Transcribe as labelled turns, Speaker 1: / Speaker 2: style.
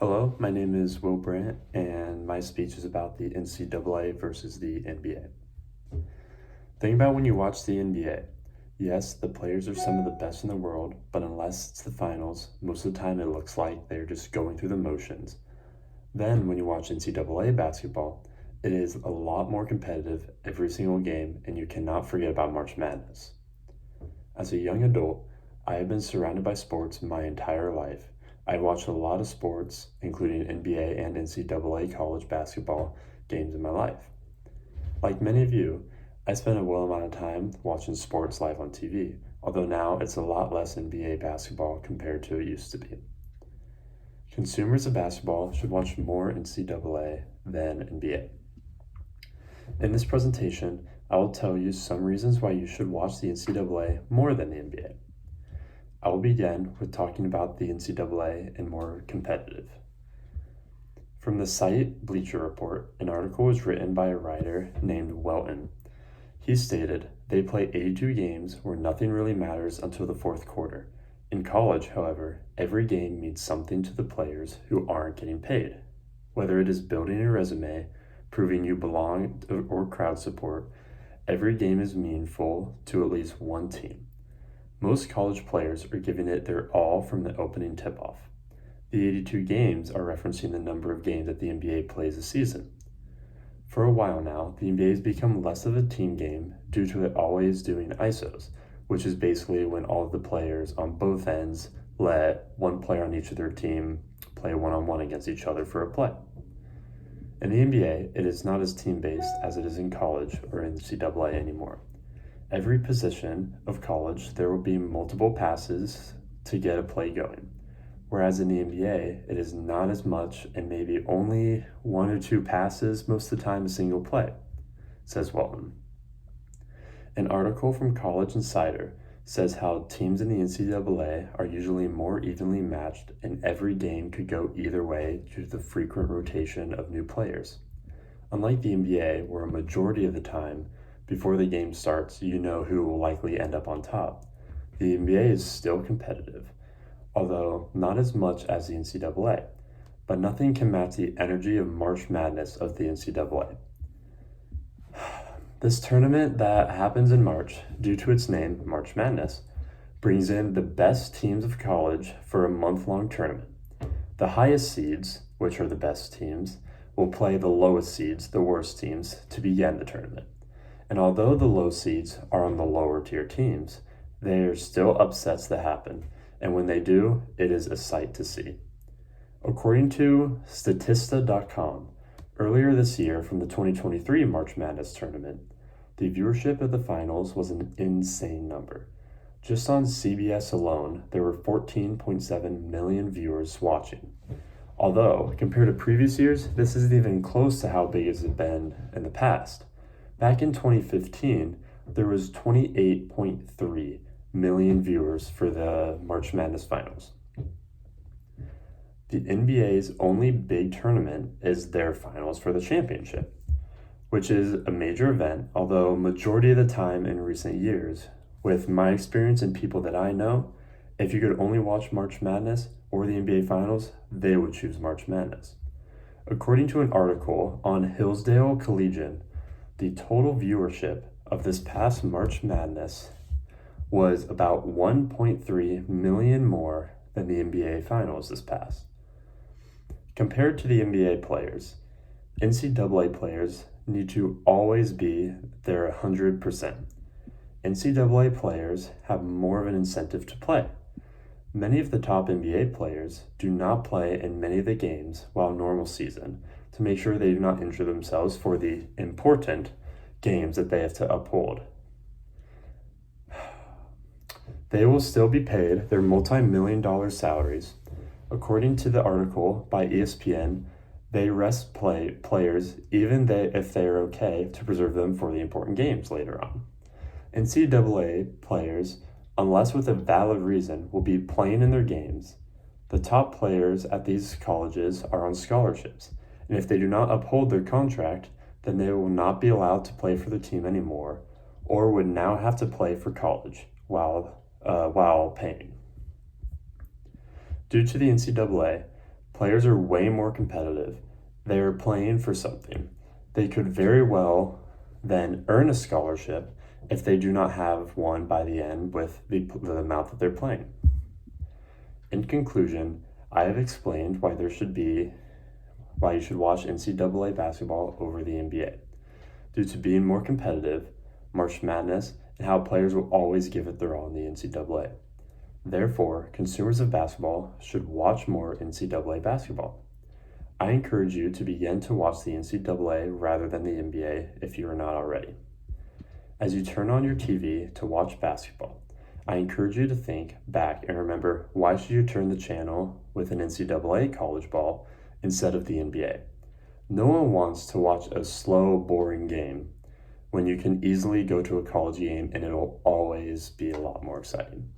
Speaker 1: Hello, my name is Will Brandt, and my speech is about the NCAA versus the NBA. Think about when you watch the NBA. Yes, the players are some of the best in the world, but unless it's the finals, most of the time it looks like they're just going through the motions. Then, when you watch NCAA basketball, it is a lot more competitive every single game, and you cannot forget about March Madness. As a young adult, I have been surrounded by sports my entire life. I watched a lot of sports, including NBA and NCAA college basketball games in my life. Like many of you, I spent a well amount of time watching sports live on TV, although now it's a lot less NBA basketball compared to it used to be. Consumers of basketball should watch more NCAA than NBA. In this presentation, I will tell you some reasons why you should watch the NCAA more than the NBA. I will begin with talking about the NCAA and more competitive. From the site Bleacher Report, an article was written by a writer named Welton. He stated, "They play 82 games where nothing really matters until the fourth quarter. In college, however, every game means something to the players who aren't getting paid. Whether it is building a resume, proving you belong, or crowd support, every game is meaningful to at least one team. Most college players are giving it their all from the opening tip-off. The 82 games are referencing the number of games that the NBA plays a season. For a while now, the NBA has become less of a team game due to it always doing ISOs, which is basically when all of the players on both ends let one player on each of their team play one-on-one against each other for a play. In the NBA, it is not as team-based as it is in college or NCAA anymore. Every position of college, there will be multiple passes to get a play going. Whereas in the NBA, it is not as much and maybe only one or two passes most of the time a single play, says Walton. An article from College Insider says how teams in the NCAA are usually more evenly matched and every game could go either way due to the frequent rotation of new players. Unlike the NBA, where a majority of the time, before the game starts, you know who will likely end up on top. The NBA is still competitive, although not as much as the NCAA, but nothing can match the energy of March Madness of the NCAA. This tournament that happens in March, due to its name, March Madness, brings in the best teams of college for a month-long tournament. The highest seeds, which are the best teams, will play the lowest seeds, the worst teams, to begin the tournament. And although the low seeds are on the lower tier teams, there are still upsets that happen, and when they do, it is a sight to see. According to Statista.com, earlier this year from the 2023 March Madness tournament, the viewership of the finals was an insane number. Just on CBS alone, there were 14.7 million viewers watching. Although, compared to previous years, this isn't even close to how big it's been in the past. Back in 2015, there was 28.3 million viewers for the March Madness Finals. The NBA's only big tournament is their finals for the championship, which is a major event, although majority of the time in recent years, with my experience and people that I know, if you could only watch March Madness or the NBA Finals, they would choose March Madness. According to an article on Hillsdale Collegian, the total viewership of this past March Madness was about 1.3 million more than the NBA Finals this past. Compared to the NBA players, NCAA players need to always be their 100%. NCAA players have more of an incentive to play. Many of the top NBA players do not play in many of the games while normal season to make sure they do not injure themselves for the important games that they have to uphold. They will still be paid their multi-million-dollar salaries. According to the article by ESPN, they rest players even if they are okay to preserve them for the important games later on. NCAA players, unless with a valid reason, will be playing in their games. The top players at these colleges are on scholarships, and if they do not uphold their contract, then they will not be allowed to play for the team anymore, or would now have to play for college while paying. Due to the NCAA, Players are way more competitive. They are playing for something. They could very well then earn a scholarship if they do not have one by the end with the amount that they're playing. In conclusion, I have explained why you should watch NCAA basketball over the NBA. Due to being more competitive, March Madness, and how players will always give it their all in the NCAA. Therefore, consumers of basketball should watch more NCAA basketball. I encourage you to begin to watch the NCAA rather than the NBA if you are not already. As you turn on your TV to watch basketball, I encourage you to think back and remember, why should you turn the channel with an NCAA college ball instead of the NBA? No one wants to watch a slow, boring game when you can easily go to a college game and it'll always be a lot more exciting.